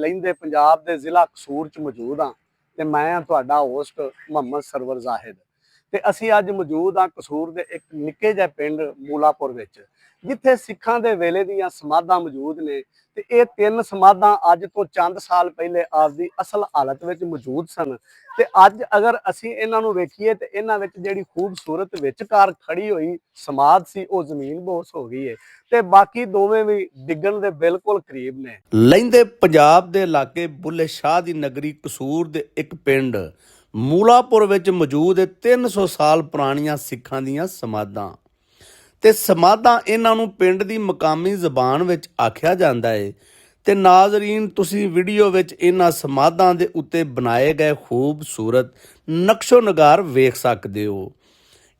ਲੈਂਦੇ ਪੰਜਾਬ ਦੇ ਜ਼ਿਲ੍ਹਾ ਕਸੂਰ ਚ ਮੌਜੂਦ ਹਾਂ ਤੇ ਮੈਂ ਹਾਂ ਤੁਹਾਡਾ ਹੋਸਟ ਮੁਹੰਮਦ ਸਰਵਰ ਜ਼ਾਹਿਦ ਤੇ ਅਸੀਂ ਅੱਜ ਮੌਜੂਦ ਹਾਂ ਕਸੂਰ ਦੇ ਇੱਕ ਨਿੱਕੇ ਜਿਹੇ ਪਿੰਡ ਮੂਲਾਪੁਰ ਵਿੱਚ, ਜਿੱਥੇ ਸਿੱਖਾਂ ਦੇ ਵੇਲੇ ਦੀਆਂ ਸਮਾਧਾਂ ਮੌਜੂਦ ਨੇ ਤੇ ਇਹ ਤਿੰਨ ਸਮਾਧਾਂ ਅੱਜ ਤੋਂ ਚੰਦ ਸਾਲ ਪਹਿਲੇ ਆਪਦੀ ਅਸਲ ਹਾਲਤ ਵਿੱਚ ਮੌਜੂਦ ਸਨ। ਤੇ ਅੱਜ ਅਗਰ ਅਸੀਂ ਇਹਨਾਂ ਨੂੰ ਵੇਖੀਏ ਤੇ ਇਹਨਾਂ ਵਿੱਚ ਜਿਹੜੀ ਖੂਬਸੂਰਤ ਵਿਚਕਾਰ ਖੜੀ ਹੋਈ ਸਮਾਧ ਸੀ ਉਹ ਜ਼ਮੀਨ-ਬੋਸ ਹੋ ਗਈ ਹੈ ਤੇ ਬਾਕੀ ਦੋਵੇਂ ਵੀ ਡਿੱਗਣ ਦੇ ਬਿਲਕੁਲ ਕਰੀਬ ਨੇ। ਲੈਂਦੇ ਪੰਜਾਬ ਦੇ ਇਲਾਕੇ ਬੁੱਲੇ ਸ਼ਾਹ ਦੀ ਨਗਰੀ ਕਸੂਰ ਦੇ ਇੱਕ ਪਿੰਡ ਮੂਲਾਪੁਰ ਵਿੱਚ ਮੌਜੂਦ ਹੈ 300 ਸਾਲ ਪੁਰਾਣੀਆਂ ਸਿੱਖਾਂ ਦੀਆਂ ਸਮਾਧਾਂ ਤੇ ਸਮਾਧਾਂ ਇਹਨਾਂ ਨੂੰ ਪਿੰਡ ਦੀ ਮਕਾਮੀ ਜ਼ਬਾਨ ਵਿੱਚ ਆਖਿਆ ਜਾਂਦਾ ਹੈ। ਤੇ ਨਾਜ਼ਰੀਨ, ਤੁਸੀਂ ਵੀਡੀਓ ਵਿੱਚ ਇਹਨਾਂ ਸਮਾਧਾਂ ਦੇ ਉੱਤੇ ਬਣਾਏ ਗਏ ਖੂਬਸੂਰਤ ਨਕਸ਼ੋ ਨਗਾਰ ਵੇਖ ਸਕਦੇ ਹੋ।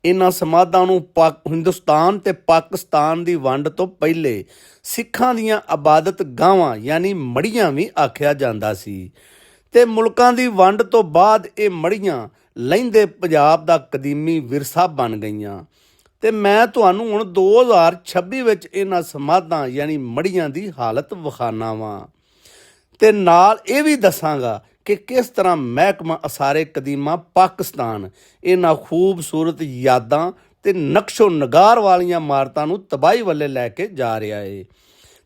ਇਹਨਾਂ ਸਮਾਧਾਂ ਨੂੰ ਹਿੰਦੁਸਤਾਨ ਤੇ ਪਾਕਿਸਤਾਨ ਦੀ ਵੰਡ ਤੋਂ ਪਹਿਲੇ ਸਿੱਖਾਂ ਦੀਆਂ ਇਬਾਦਤ ਗਾਹਾਂ ਯਾਨੀ ਮੜੀਆਂ ਵੀ ਆਖਿਆ ਜਾਂਦਾ ਸੀ ਤੇ ਮੁਲਕਾਂ ਦੀ ਵੰਡ ਤੋਂ ਬਾਅਦ ਇਹ ਮੜੀਆਂ ਲੈਂਦੇ ਪੰਜਾਬ ਦਾ ਕਦੀਮੀ ਵਿਰਸਾ ਬਣ ਗਈਆਂ। ਤੇ ਮੈਂ ਤੁਹਾਨੂੰ ਹੁਣ 2026 ਵਿੱਚ ਇਹਨਾਂ ਸਮਾਧਾਂ ਯਾਨੀ ਮੜੀਆਂ ਦੀ ਹਾਲਤ ਵਿਖਾਉਣਾ ਵਾਂ ਤੇ ਨਾਲ ਇਹ ਵੀ ਦੱਸਾਂਗਾ ਕਿ ਕਿਸ ਤਰ੍ਹਾਂ ਮਹਿਕਮਾ ਅਸਾਰੇ ਕਦੀਮਾ ਪਾਕਿਸਤਾਨ ਇਹਨਾਂ ਖੂਬਸੂਰਤ ਯਾਦਾਂ ਤੇ ਨਕਸ਼ੋ ਨਗਾਰ ਵਾਲੀਆਂ ਇਮਾਰਤਾਂ ਨੂੰ ਤਬਾਹੀ ਵੱਲੇ ਲੈ ਕੇ ਜਾ ਰਿਹਾ ਹੈ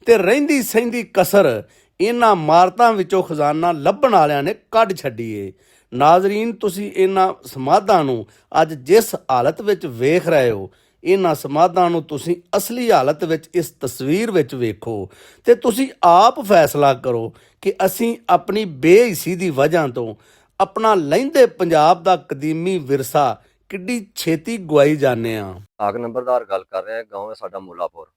ਤੇ ਰਹਿੰਦੀ ਸਹਿੰਦੀ ਕਸਰ ਇਹਨਾਂ ਇਮਾਰਤਾਂ ਵਿੱਚੋਂ ਖਜ਼ਾਨਾ ਲੱਭਣ ਵਾਲਿਆਂ ਨੇ ਕੱਢ ਛੱਡੀ ਏ। ਨਾਜ਼ਰੀਨ, ਤੁਸੀਂ ਇਹਨਾਂ ਸਮਾਧਾਂ ਨੂੰ ਅੱਜ ਜਿਸ ਹਾਲਤ ਵਿੱਚ ਵੇਖ ਰਹੇ ਹੋ, ਇਹਨਾਂ ਸਮਾਧਾਂ ਨੂੰ ਤੁਸੀਂ ਅਸਲੀ ਹਾਲਤ ਵਿੱਚ ਇਸ ਤਸਵੀਰ ਵਿੱਚ ਵੇਖੋ ਤੇ ਤੁਸੀਂ ਆਪ ਫੈਸਲਾ ਕਰੋ ਕਿ ਅਸੀਂ ਆਪਣੀ ਬੇਹਿੱਸੀ ਦੀ ਵਜ੍ਹਾ ਤੋਂ ਆਪਣਾ ਲੈਂਦੇ ਪੰਜਾਬ ਦਾ ਕਦੀਮੀ ਵਿਰਸਾ ਕਿੱਡੀ ਛੇਤੀ ਗਵਾਈ ਜਾਂਦੇ ਹਾਂ। ਆਗ ਨੰਬਰਦਾਰ ਗੱਲ ਕਰ ਰਿਹਾ, ਗਾਉਂ ਹੈ ਸਾਡਾ ਮੂਲਾਪੁਰ।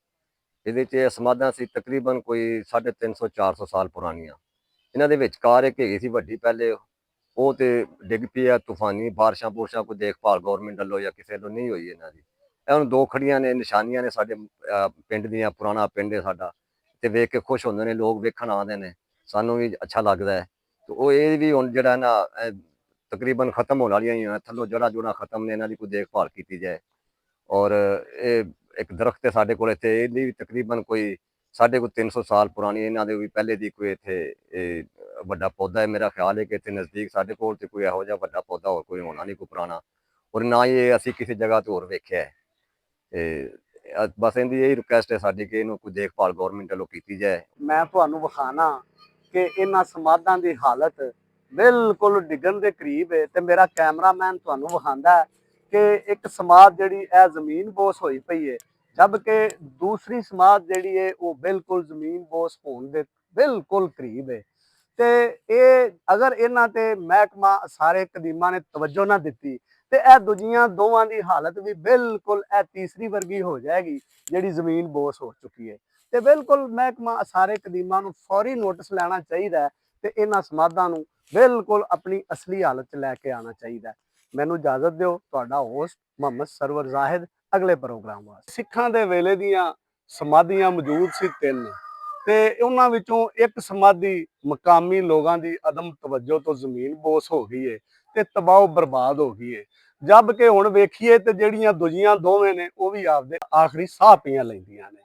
ਇਹਦੇ 'ਚ ਸਮਾਧਾਂ ਸੀ ਤਕਰੀਬਨ ਕੋਈ 350-400 ਸਾਲ ਪੁਰਾਣੀਆਂ। ਇਹਨਾਂ ਦੇ ਵਿਚਕਾਰ ਇੱਕ ਹੈਗੀ ਸੀ ਵੱਡੀ, ਪਹਿਲੇ ਉਹ ਤੇ ਡਿੱਗ ਪਈ ਆ ਤੂਫਾਨੀ ਬਾਰਿਸ਼ਾਂ ਬੁਰਸ਼ਾਂ ਕੋਈ ਦੇਖਭਾਲ ਗੌਰਮੈਂਟ ਵੱਲੋਂ ਜਾਂ ਕਿਸੇ ਵੱਲੋਂ ਨਹੀਂ ਹੋਈ ਇਹਨਾਂ ਦੀ। ਇਹਨਾਂ ਨੂੰ ਦੋ ਖੜੀਆਂ ਨੇ, ਨਿਸ਼ਾਨੀਆਂ ਨੇ ਸਾਡੇ ਪਿੰਡ ਦੀਆਂ, ਪੁਰਾਣਾ ਪਿੰਡ ਹੈ ਸਾਡਾ ਤੇ ਵੇਖ ਕੇ ਖੁਸ਼ ਹੁੰਦੇ ਨੇ ਲੋਕ, ਵੇਖਣ ਆਉਂਦੇ ਨੇ, ਸਾਨੂੰ ਵੀ ਅੱਛਾ ਲੱਗਦਾ ਹੈ। ਤੇ ਉਹ ਇਹ ਵੀ ਹੁਣ ਜਿਹੜਾ ਨਾ ਤਕਰੀਬਨ ਖਤਮ ਹੋਣ ਵਾਲੀਆਂ ਹੀ ਆ, ਥੱਲੋਂ ਜੜ੍ਹਾਂ ਜੁੜਾਂ ਖਤਮ ਨੇ, ਇਹਨਾਂ ਦੀ ਕੋਈ ਦੇਖਭਾਲ ਕੀਤੀ ਜਾਏ। ਔਰ ਇਹ ਇੱਕ ਦਰਖਤ ਹੈ ਸਾਡੇ ਕੋਲ ਇੱਥੇ, ਇਹਦੀ ਵੀ ਤਕਰੀਬਨ ਕੋਈ 350 ਸਾਲ ਪੁਰਾਣੀ, ਇਹਨਾਂ ਦੇ ਵੀ ਪਹਿਲੇ ਦੀ ਕੋਈ ਇੱਥੇ ਵੱਡਾ ਪੌਦਾ ਹੈ। ਮੇਰਾ ਖਿਆਲ ਹੈ ਕਿ ਇੱਥੇ ਨਜ਼ਦੀਕ ਸਾਡੇ ਕੋਲ ਤੇ ਕੋਈ ਇਹੋ ਜਿਹਾ ਵੱਡਾ ਪੌਦਾ ਹੋਰ ਕੋਈ ਹੋਣਾ ਨਹੀਂ, ਕੋਈ ਪੁਰਾਣਾ, ਔਰ ਨਾ ਹੀ ਇਹ ਅਸੀਂ ਕਿਸੇ ਜਗ੍ਹਾ ਤੇ ਹੋਰ ਵੇਖਿਆ ਹੈ। ਤੇ ਬਸ ਇਹਦੀ ਇਹੀ ਰਿਕੁਐਸਟ ਹੈ ਸਾਡੀ ਕਿ ਇਹਨੂੰ ਕੋਈ ਦੇਖਭਾਲ ਗੌਰਮੈਂਟ ਵੱਲੋਂ ਕੀਤੀ ਜਾਏ। ਮੈਂ ਤੁਹਾਨੂੰ ਵਿਖਾਣਾ ਕਿ ਇਹਨਾਂ ਸਮਾਧਾਂ ਦੀ ਹਾਲਤ ਬਿਲਕੁਲ ਡਿੱਗਣ ਦੇ ਕਰੀਬ ਹੈ ਤੇ ਮੇਰਾ ਕੈਮਰਾਮੈਨ ਤੁਹਾਨੂੰ ਵਿਖਾਉਂਦਾ ਕਿ ਇੱਕ ਸਮਾਧ ਜਿਹੜੀ ਇਹ ਜ਼ਮੀਨ-ਬੋਸ ਹੋਈ ਪਈ ਹੈ, ਜਦਕਿ ਦੂਸਰੀ ਸਮਾਧ ਜਿਹੜੀ ਹੈ ਉਹ ਬਿਲਕੁਲ ਜ਼ਮੀਨ-ਬੋਸ ਹੋਣ ਦੇ ਬਿਲਕੁਲ ਕਰੀਬ ਹੈ। ਤੇ ਇਹ ਅਗਰ ਇਹਨਾਂ ਤੇ ਮਹਿਕਮਾ ਅਸਾਰੇ ਕਦੀਮਾ ਨੇ ਤਵੱਜੋ ਨਾ ਦਿੱਤੀ ਤੇ ਇਹ ਦੂਜੀਆਂ ਦੋਵਾਂ ਦੀ ਹਾਲਤ ਵੀ ਬਿਲਕੁਲ ਇਹ ਤੀਸਰੀ ਵਰਗੀ ਹੋ ਜਾਏਗੀ ਜਿਹੜੀ ਜ਼ਮੀਨ-ਬੋਸ ਹੋ ਚੁੱਕੀ ਹੈ। ਤੇ ਬਿਲਕੁਲ ਮਹਿਕਮਾ ਅਸਾਰੇ ਕਦੀਮਾ ਨੂੰ ਫੌਰੀ ਨੋਟਿਸ ਲੈਣਾ ਚਾਹੀਦਾ ਹੈ ਤੇ ਇਹਨਾਂ ਸਮਾਧਾਂ ਨੂੰ ਬਿਲਕੁਲ ਆਪਣੀ ਅਸਲੀ ਹਾਲਤ 'ਚ ਲੈ ਕੇ ਆਉਣਾ ਚਾਹੀਦਾ ਹੈ। ਮੈਨੂੰ ਇਜਾਜ਼ਤ ਦਿਓ, ਤੁਹਾਡਾ ਹੋਸਟ ਮੁਹੰਮਦ ਸਰਵਰ ਜ਼ਾਹਿਦ, ਅਗਲੇ ਪ੍ਰੋਗਰਾਮ ਵਾਸਤੇ। ਸਿੱਖਾਂ ਦੇ ਵੇਲੇ ਦੀਆਂ ਸਮਾਧੀਆਂ ਮੌਜੂਦ ਸੀ ਤਿੰਨ, ਤੇ ਉਹਨਾਂ ਵਿੱਚੋਂ ਇੱਕ ਸਮਾਧੀ ਮਕਾਮੀ ਲੋਕਾਂ ਦੀ ਅਦਮ ਤਵੱਜੋ ਤੋਂ ਜ਼ਮੀਨ-ਬੋਸ ਹੋ ਗਈ ਹੈ ਤੇ ਤਬਾਹ ਬਰਬਾਦ ਹੋ ਗਈ ਹੈ। ਜਦ ਕਿ ਹੁਣ ਵੇਖੀਏ ਤੇ ਜਿਹੜੀਆਂ ਦੂਜੀਆਂ ਦੋਵੇਂ ਨੇ ਉਹ ਵੀ ਆਪਦੇ ਆਖਰੀ ਸਾਹ ਪੀਆਂ ਲੈਂਦੀਆਂ ਨੇ।